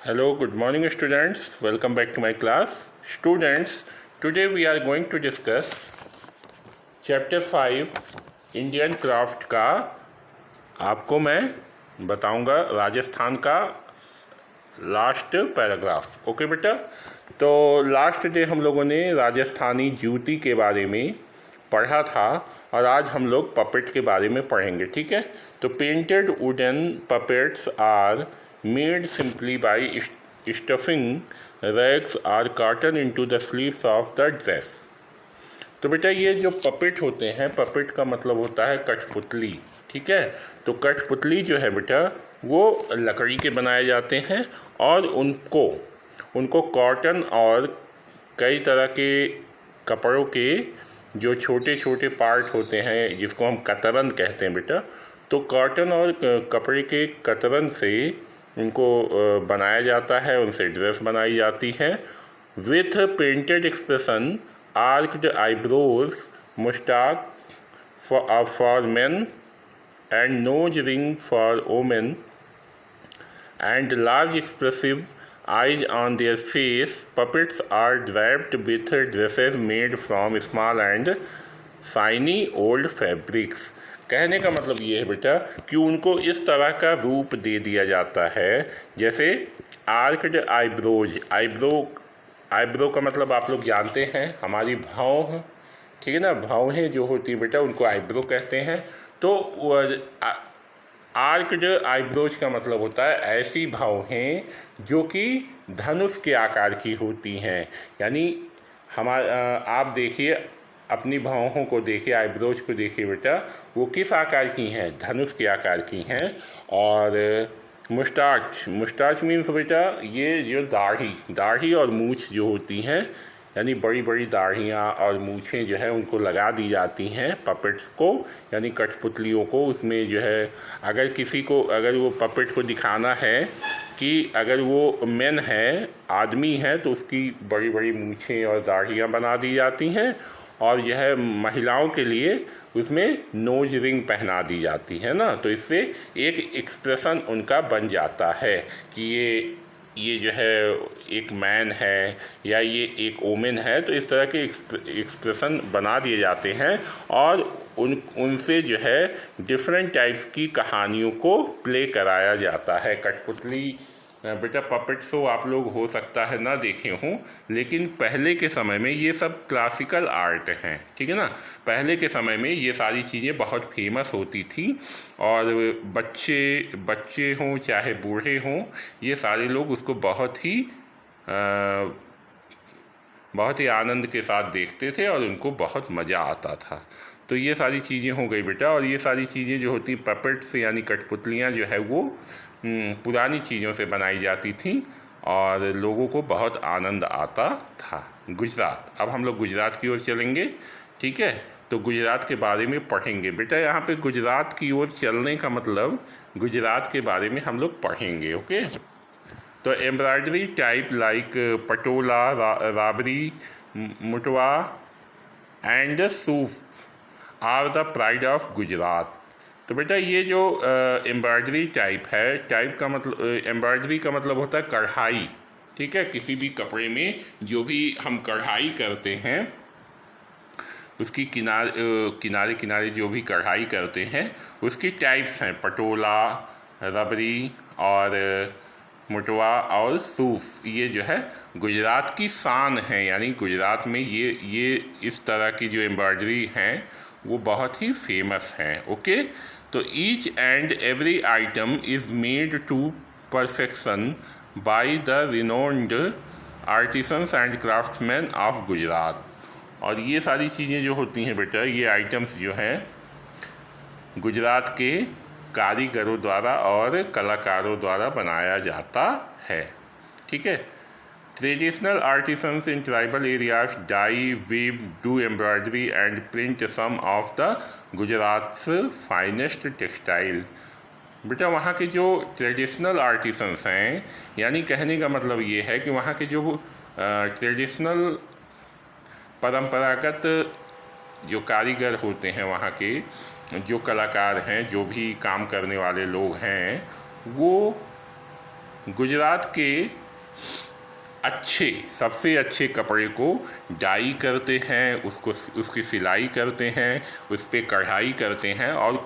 Hello, good morning students. Welcome back to my class. Students, today we are going to discuss chapter 5 Indian craft का। आपको मैं बताऊंगा राजस्थान का last paragraph. Okay बेटा, तो last day हम लोगों ने राजस्थानी जूती के बारे में पढ़ा था और आज हम लोग पपेट के बारे में पढ़ेंगे। ठीक है, तो painted wooden puppets are made simply by stuffing rags or cotton into the sleeves of the dress. तो बेटा ये जो पपेट होते हैं, पपेट का मतलब होता है कठपुतली। ठीक है, तो कठपुतली जो है बेटा वो लकड़ी के बनाए जाते हैं और उनको कॉटन और कई तरह के कपड़ों के जो छोटे छोटे पार्ट होते हैं जिसको हम कतरन कहते हैं बेटा, तो कॉटन और कपड़े के कतरन से उनको बनाया जाता है, उनसे ड्रेस बनाई जाती है। With painted expression, arched eyebrows, moustache for men and nose ring for women and large expressive eyes on their face, puppets are draped with dresses made from small and shiny old fabrics। कहने का मतलब ये है बेटा कि उनको इस तरह का रूप दे दिया जाता है जैसे आर्क्ड आईब्रोज। आईब्रो का मतलब आप लोग जानते हैं, हमारी भौं, ठीक है ना, भौहें जो होती है बेटा उनको आईब्रो कहते हैं। तो आर्क्ड आईब्रोज का मतलब होता है ऐसी भौहें जो कि धनुष के आकार की होती हैं। यानी आप देखिए अपनी भौहों को देखिए, आईब्रोज को देखिए बेटा, वो किस आकार की हैं? धनुष के आकार की हैं। और मुस्टाच मीन्स बेटा ये जो दाढ़ी और मूछ जो होती हैं, यानी बड़ी बड़ी दाढ़ियाँ और मूछें जो है उनको लगा दी जाती हैं पपेट्स को, यानी कठपुतलियों को। उसमें जो है अगर वो पपेट को दिखाना है कि अगर वो मेन है, आदमी है, तो उसकी बड़ी बड़ी मूछें और दाढ़ियाँ बना दी जाती हैं। और यह महिलाओं के लिए उसमें नोज रिंग पहना दी जाती है ना, तो इससे एक एक्सप्रेशन उनका बन जाता है कि ये जो है एक मैन है या ये एक वोमेन है। तो इस तरह के एक्सप्रेशन बना दिए जाते हैं और उनसे जो है डिफरेंट टाइप्स की कहानियों को प्ले कराया जाता है। कठपुतली बेटा पपेट शो आप लोग हो सकता है ना देखे हों, लेकिन पहले के समय में ये सब क्लासिकल आर्ट हैं। ठीक है ना, पहले के समय में ये सारी चीज़ें बहुत फेमस होती थी और बच्चे हों चाहे बूढ़े हों, ये सारे लोग उसको बहुत ही आनंद के साथ देखते थे और उनको बहुत मज़ा आता था। तो ये सारी चीज़ें हो गई बेटा, और ये सारी चीज़ें जो होती पपेट्स यानी कठपुतलियाँ जो है वो पुरानी चीज़ों से बनाई जाती थी और लोगों को बहुत आनंद आता था। गुजरात, अब हम लोग गुजरात की ओर चलेंगे। ठीक है, तो गुजरात के बारे में पढ़ेंगे बेटा। यहाँ पे गुजरात की ओर चलने का मतलब गुजरात के बारे में हम लोग पढ़ेंगे। ओके, तो embroidery type like Patola, Rabari, Mutwa and Soof are the pride of Gujarat. तो बेटा ये जो एम्ब्रॉयडरी टाइप है, एम्ब्रॉयडरी का मतलब होता है कढ़ाई। ठीक है, किसी भी कपड़े में जो भी हम कढ़ाई करते हैं उसकी किनारे जो भी कढ़ाई करते हैं उसकी टाइप्स हैं पटोला, रबरी और मुटवा और सूफ। ये जो है गुजरात की शान है, यानी गुजरात में ये इस तरह की जो एम्ब्रॉयडरी हैं वो बहुत ही फेमस हैं। ओके, तो each and every item is made to perfection by the renowned artisans and craftsman of Gujarat. और ये सारी चीज़ें जो होती हैं बेटा, ये आइटम्स जो हैं गुजरात के कारीगरों द्वारा और कलाकारों द्वारा बनाया जाता है। ठीक है, traditional artisans in tribal areas dye, weave, do embroidery and print some of the Gujarat's finest textile. बेटा वहाँ के जो ट्रेडिशनल आर्टिसंस हैं, यानी कहने का मतलब ये है कि वहाँ के जो ट्रेडिशनल परंपरागत जो कारीगर होते हैं, वहाँ के जो कलाकार हैं, जो भी काम करने वाले लोग हैं, वो गुजरात के सबसे अच्छे कपड़े को डाई करते हैं, उसकी सिलाई करते हैं, उस पर कढ़ाई करते हैं और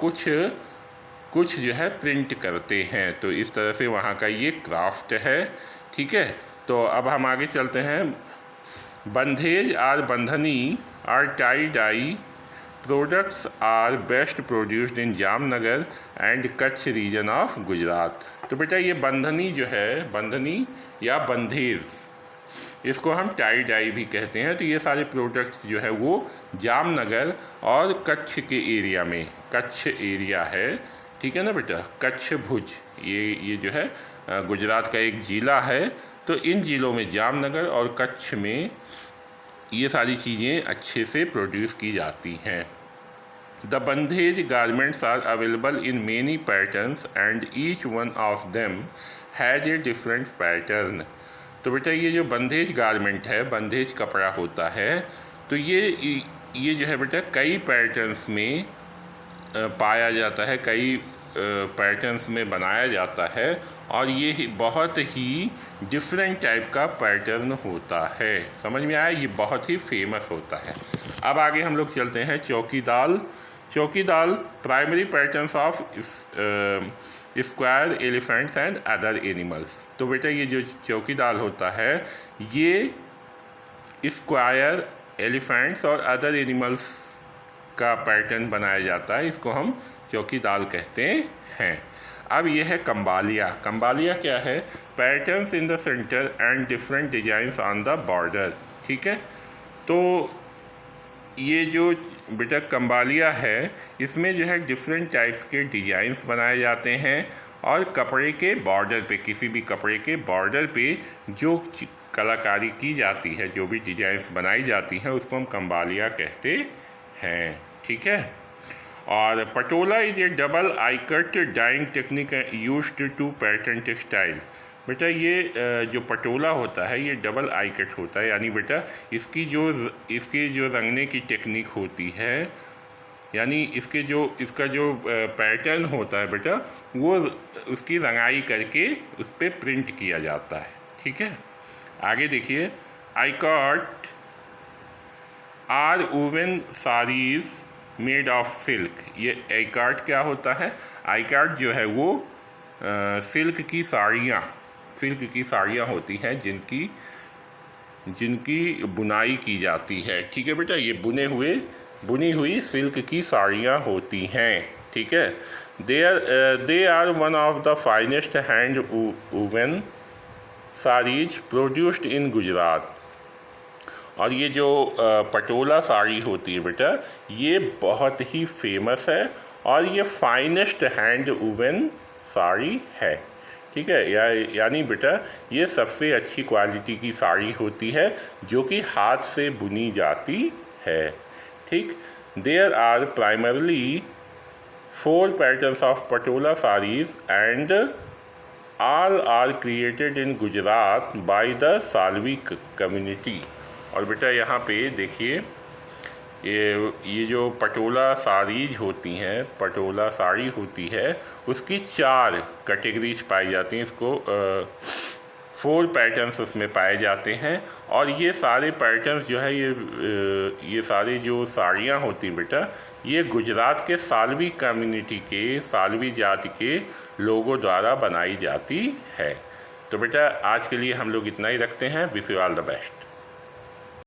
कुछ जो है प्रिंट करते हैं। तो इस तरह से वहाँ का ये क्राफ्ट है। ठीक है, तो अब हम आगे चलते हैं। बंधेज और बंधनी और tie dye products are best produced in Jamnagar and Kutch region of Gujarat. तो बेटा ये बंधनी जो है, बंधनी या बंधेज, इसको हम टाई डाई भी कहते हैं। तो ये सारे प्रोडक्ट्स जो है वो जामनगर और कच्छ के एरिया में, कच्छ एरिया है, ठीक है ना बेटा, कच्छ भुज, ये जो है गुजरात का एक ज़िला है। तो इन ज़िलों में, जामनगर और कच्छ में, ये सारी चीज़ें अच्छे से प्रोड्यूस की जाती हैं। The bandhej garments are available in many patterns and each one of them has a different pattern. तो बेटा ये जो बंधेज गारमेंट है, बंधेज कपड़ा होता है, तो ये जो है बेटा कई पैटर्न्स में पाया जाता है, कई पैटर्न्स में बनाया जाता है और ये बहुत ही डिफरेंट टाइप का पैटर्न होता है। समझ में आया, ये बहुत ही फेमस होता है। अब आगे हम लोग चलते हैं चौकीदाल। चौकीदाल primary patterns of square elephants and other animals. तो बेटा ये जो चौकीदाल होता है, ये स्क्वायर एलिफेंट्स और अदर एनिमल्स का पैटर्न बनाया जाता है, इसको हम चौकीदाल कहते हैं। अब ये है कंबालिया। कंबालिया क्या है? Patterns in the centre and different designs on the border. ठीक है, तो ये जो बेटा कंबालिया है, इसमें जो है डिफरेंट टाइप्स के डिजाइंस बनाए जाते हैं और कपड़े के बॉर्डर पे, किसी भी कपड़े के बॉर्डर पे जो कलाकारी की जाती है, जो भी डिजाइंस बनाई जाती हैं, उसको हम कंबालिया कहते हैं। ठीक है, और patola is a double ikat dyeing technique used to pattern textile. बेटा ये जो पटोला होता है, ये डबल आई कट होता है, यानी बेटा इसकी जो रंगने की टेक्निक होती है, यानी इसका जो पैटर्न होता है बेटा, वो उसकी रंगाई करके उस पर प्रिंट किया जाता है। ठीक है, आगे देखिए, ikat are woven saris made of silk. ये आई कार्ड क्या होता है? आई कार्ड जो है वो सिल्क की साड़ियाँ होती हैं जिनकी बुनाई की जाती है। ठीक है बेटा, ये बुनी हुई सिल्क की साड़ियाँ होती हैं। ठीक है, they are one of the finest hand woven saris produced in Gujarat. और ये जो पटोला साड़ी होती है बेटा, ये बहुत ही फेमस है और ये फाइनेस्ट हैंड वुवन साड़ी है। ठीक है, यानी बेटा ये सबसे अच्छी क्वालिटी की साड़ी होती है जो कि हाथ से बुनी जाती है। ठीक, there are primarily 4 patterns of patola saris and all are created in Gujarat by the Salvi community. और बेटा यहाँ पे देखिए, ये जो पटोला साड़ीज होती हैं, पटोला साड़ी होती है, उसकी 4 कैटेगरीज पाई जाती हैं। इसको 4 पैटर्न्स उसमें पाए जाते हैं और ये सारे पैटर्न्स जो है, ये सारी जो साड़ियाँ होती हैं बेटा, ये गुजरात के सालवी कम्युनिटी के, सालवी जाति के लोगों द्वारा बनाई जाती है। तो बेटा आज के लिए हम लोग इतना ही रखते हैं। Wish you all the best.